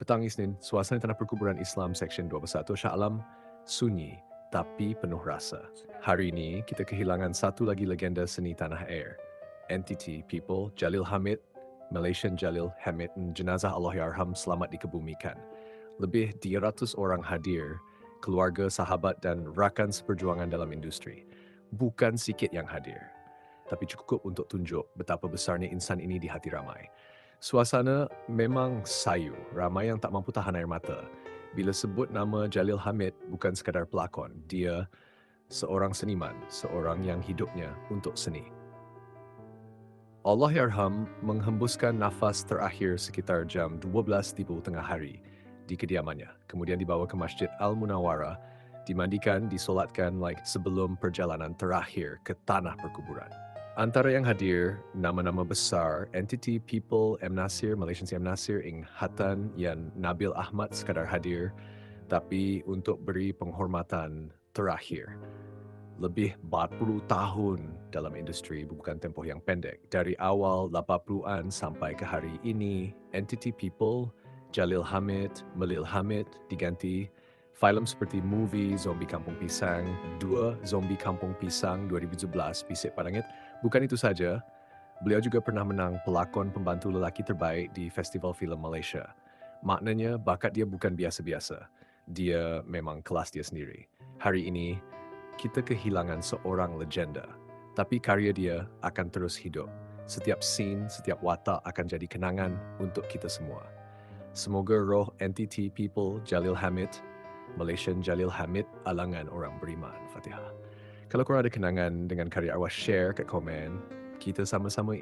Petang Isnin, suasana Tanah Perkuburan Islam Seksyen 21 Shah Alam sunyi tapi penuh rasa. Hari ini kita kehilangan satu lagi legenda seni tanah air. Entiti People Jalil Hamid, Malaysian Jalil Hamid, jenazah Allahyarham selamat dikebumikan. Lebih 300 orang hadir, keluarga, sahabat dan rakan seperjuangan dalam industri. Bukan sikit yang hadir, tapi cukup untuk tunjuk betapa besarnya insan ini di hati ramai. Suasana memang sayu, ramai yang tak mampu tahan air mata. Bila sebut nama Jalil Hamid, bukan sekadar pelakon, dia seorang seniman, seorang yang hidupnya untuk seni. Allahyarham menghembuskan nafas terakhir sekitar jam 12.30 tengah hari di kediamannya. Kemudian dibawa ke Masjid Al-Munawwarah, dimandikan, disolatkan sebelum perjalanan terakhir ke Tanah Perkuburan. Antara yang hadir, nama-nama besar, Entiti People M. Nasir, Malaysian M. Nasir, Hatan Yan Nabil Ahmad sekadar hadir, tapi untuk beri penghormatan terakhir. Lebih 40 tahun dalam industri bukan tempoh yang pendek. Dari awal 80-an sampai ke hari ini, Entity People, Jalil Hamid, Melil Hamid diganti. Filem seperti movie Zombie Kampung Pisang, 2 Zombie Kampung Pisang 2017, Bisik Padangit. Bukan itu saja, beliau juga pernah menang pelakon pembantu lelaki terbaik di Festival Filem Malaysia. Maknanya bakat dia bukan biasa-biasa. Dia memang kelas dia sendiri. Hari ini, kita kehilangan seorang legenda. Tapi karya dia akan terus hidup. Setiap scene, setiap watak akan jadi kenangan untuk kita semua. Semoga roh Entity People Jalil Hamid, Malaysian Jalil Hamid, alangan orang beriman. Fatihah. Kalau korang ada kenangan dengan karya arwah, share kat komen. Kita sama-sama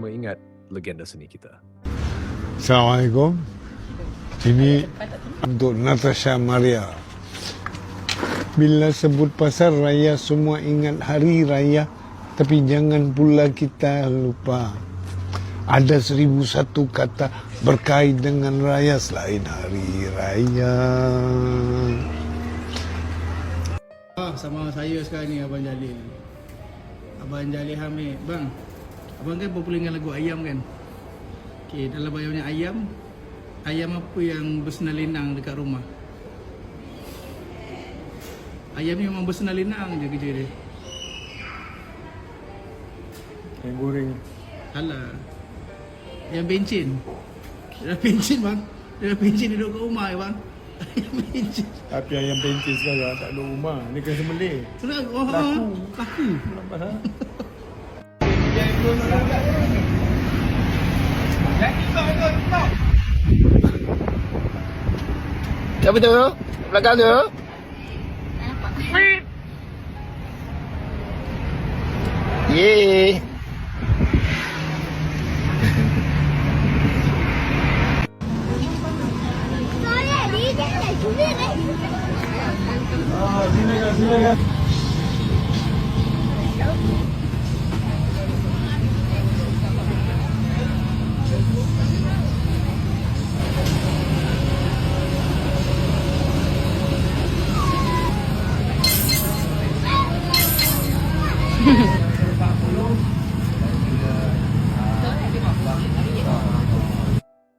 ingat legenda seni kita. Assalamualaikum. Ini untuk Natasha Maria. Bila sebut pasar raya, semua ingat hari raya. Tapi jangan pula kita lupa, ada 1001 kata berkait dengan raya selain hari raya. Sama saya sekarang ni Abang Jalil. Abang Jalil Hamid. Bang, abang kan popular dengan lagu Ayam kan? Okey, dalam bayangnya ayam, ayam apa yang bersenang-lenang dekat rumah? Ayam ni memang bersenang-lenang je kerja dia. Yang goreng. Alah. Yang bencin. Dia dah bencin bang. Dia dah bencin duduk kat rumah bang. Ayam bencin. Tapi ayam pencin sekarang tak ada rumah. Ni kena sembelih. Kenapa? Oh, laku. Nampak tak? Siapa tu? Belakang tu? Yeay.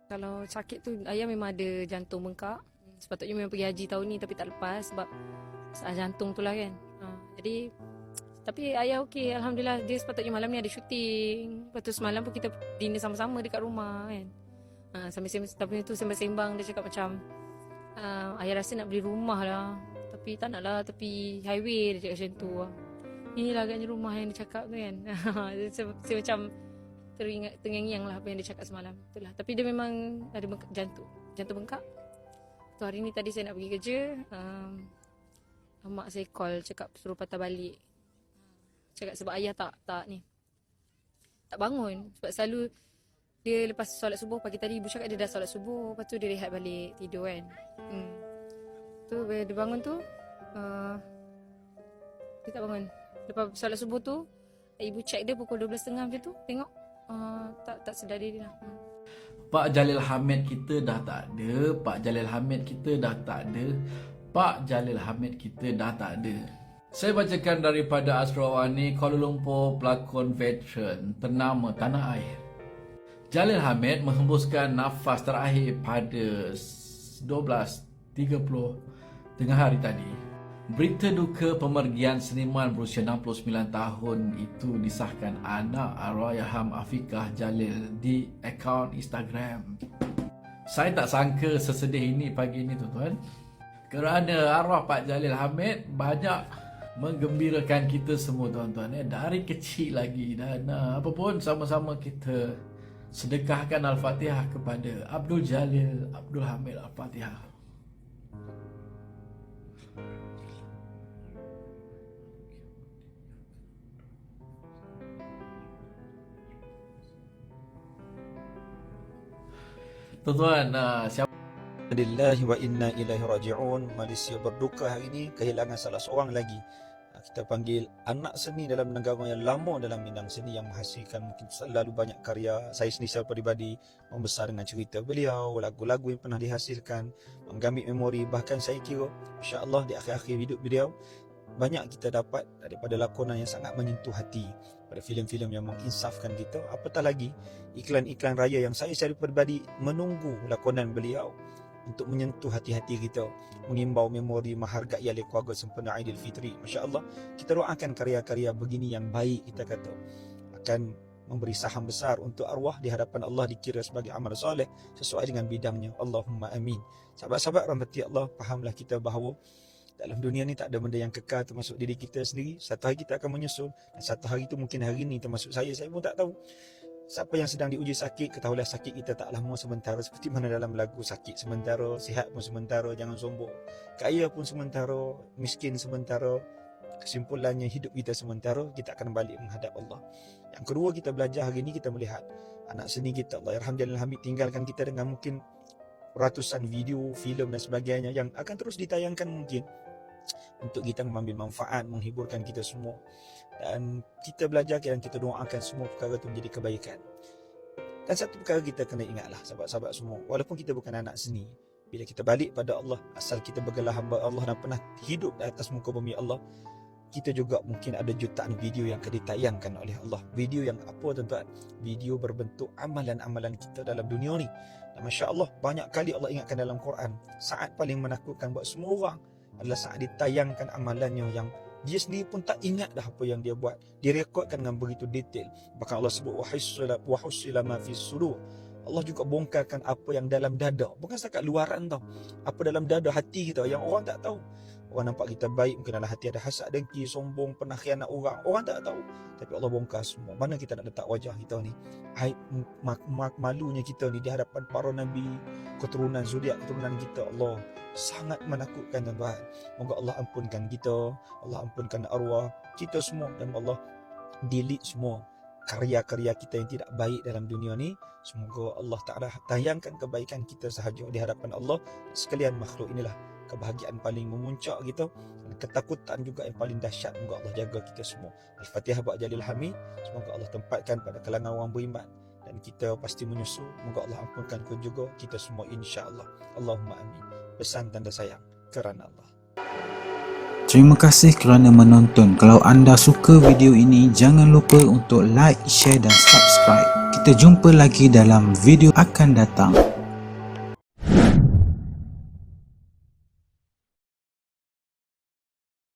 Kalau sakit tu, ayah memang ada jantung bengkak. Sepatutnya memang pergi haji tahun ni tapi tak lepas sebab masalah jantung tu lah kan. Jadi, tapi ayah okey, Alhamdulillah. Dia sepatutnya malam ni ada syuting. Lepas tu semalam pun kita dinner sama-sama dekat rumah kan. Tapi tu sembang-sembang dia cakap macam, ayah rasa nak beli rumah lah. Tapi tak nak lah tepi highway, dia cakap macam tu lah. Inilah agaknya rumah yang dia cakap tu kan. Saya macam terngiang-ngiang lah apa yang dia cakap semalam. Itulah. Tapi dia memang ada jantung bengkak. So hari ni tadi saya nak pergi kerja, mak saya call cakap suruh patah balik. Cakap sebab ayah tak bangun. Sebab selalu dia lepas solat subuh pagi tadi, ibu cakap dia dah solat subuh, lepas tu dia rehat balik tidur kan. Tu bila dia bangun tu, dia tak bangun. Lepas solat subuh tu, ibu check dia pukul 12.30 macam tu, tengok tak sedar diri lah. Pak Jalil Hamid kita dah tak ada. Pak Jalil Hamid kita dah tak ada. Pak Jalil Hamid kita dah tak ada. Saya bacakan daripada Asrawani, Kuala Lumpur, pelakon veteran ternama tanah air. Jalil Hamid menghembuskan nafas terakhir pada 12.30 tengah hari tadi. Berita duka pemergian seniman berusia 69 tahun itu disahkan anak Arwahayaham Afiqah Jalil di akaun Instagram. Saya tak sangka sesedih ini pagi ini tuan-tuan, kerana arwah Pak Jalil Hamid banyak menggembirakan kita semua tuan-tuan, dari kecil lagi. Dan apa pun sama-sama kita sedekahkan Al-Fatihah kepada Abdul Jalil Abdul Hamid. Al-Fatihah. Tuan-tuan, siapa Alhamdulillah wa inna ilaihi raji'un. Malaysia berduka hari ini kehilangan salah seorang lagi. Kita panggil anak seni dalam negara yang lama dalam bidang seni, yang menghasilkan mungkin selalu banyak karya. Saya sendiri secara peribadi membesar dengan cerita beliau, lagu-lagu yang pernah dihasilkan, menggamit memori. Bahkan saya kira insya-Allah di akhir-akhir hidup beliau banyak kita dapat daripada lakonan yang sangat menyentuh hati, pada filem-filem yang menginsafkan kita. Apatah lagi iklan-iklan raya yang saya secara peribadi menunggu lakonan beliau untuk menyentuh hati-hati kita, mengimbau memori menghargai ahli keluarga sempena Aidilfitri. Masya-Allah, kita doakan karya-karya begini yang baik, kita kata akan memberi saham besar untuk arwah di hadapan Allah, dikira sebagai amal soleh sesuai dengan bidangnya. Allahumma amin. Sahabat-sahabat rahmati Allah, fahamlah kita bahawa dalam dunia ni tak ada benda yang kekal, termasuk diri kita sendiri. Satu hari kita akan menyusul, dan satu hari itu mungkin hari ini, termasuk saya pun tak tahu. Siapa yang sedang diuji sakit, ketahuilah sakit kita tak lama sementara. Seperti mana dalam lagu, sakit sementara, sihat pun sementara, jangan sombong. Kaya pun sementara, miskin sementara. Kesimpulannya hidup kita sementara, kita akan balik menghadap Allah. Yang kedua, kita belajar hari ini, kita melihat anak seni kita, Allah Alhamdulillah Hamid, tinggalkan kita dengan mungkin ratusan video, filem dan sebagainya yang akan terus ditayangkan mungkin untuk kita mengambil manfaat, menghiburkan kita semua. Dan kita belajar dan kita doakan semua perkara itu menjadi kebaikan. Dan satu perkara kita kena ingatlah sahabat-sahabat semua, walaupun kita bukan anak seni, bila kita balik pada Allah, asal kita bergelar hamba Allah dan pernah hidup di atas muka bumi Allah, kita juga mungkin ada jutaan video yang akan ditayangkan oleh Allah. Video yang apa tuan-tuan? Video berbentuk amalan-amalan kita dalam dunia ni. Dan Masya Allah, banyak kali Allah ingatkan dalam Quran, saat paling menakutkan buat semua orang adalah saat ditayangkan amalannya yang dia sendiri pun tak ingat dah apa yang dia buat. Direkodkan dengan begitu detail. Bahkan Allah sebut wa husila ma fis sudur. Allah juga bongkarkan apa yang dalam dada. Bukan setakat luaran tau, apa dalam dada hati kita yang orang tak tahu. Orang nampak kita baik, mungkin dalam hati ada hasad, dengki, sombong, pernah khianat orang tak tahu. Tapi Allah bongkar semua. Mana kita nak letak wajah kita ni? Aib malunya kita ni di hadapan para nabi, keturunan zuriat keturunan kita. Allah sangat menakutkan tuan-tuan. Moga Allah ampunkan kita, Allah ampunkan arwah kita semua, dan Allah delete semua karya-karya kita yang tidak baik dalam dunia ni. Semoga Allah Ta'ala tayangkan kebaikan kita sahaja di hadapan Allah. Sekalian makhluk inilah kebahagiaan paling memuncak kita, dan ketakutan juga yang paling dahsyat. Semoga Allah jaga kita semua. Al-Fatihah buat Jalil Hamid. Semoga Allah tempatkan pada kalangan orang beriman, dan kita pasti menyusul. Semoga Allah ampunkan juga kita semua, insya-Allah. Allahumma amin. Pesan tanda sayang kerana Allah. Terima kasih kerana menonton. Kalau anda suka video ini, jangan lupa untuk like, share dan subscribe. Kita jumpa lagi dalam video akan datang.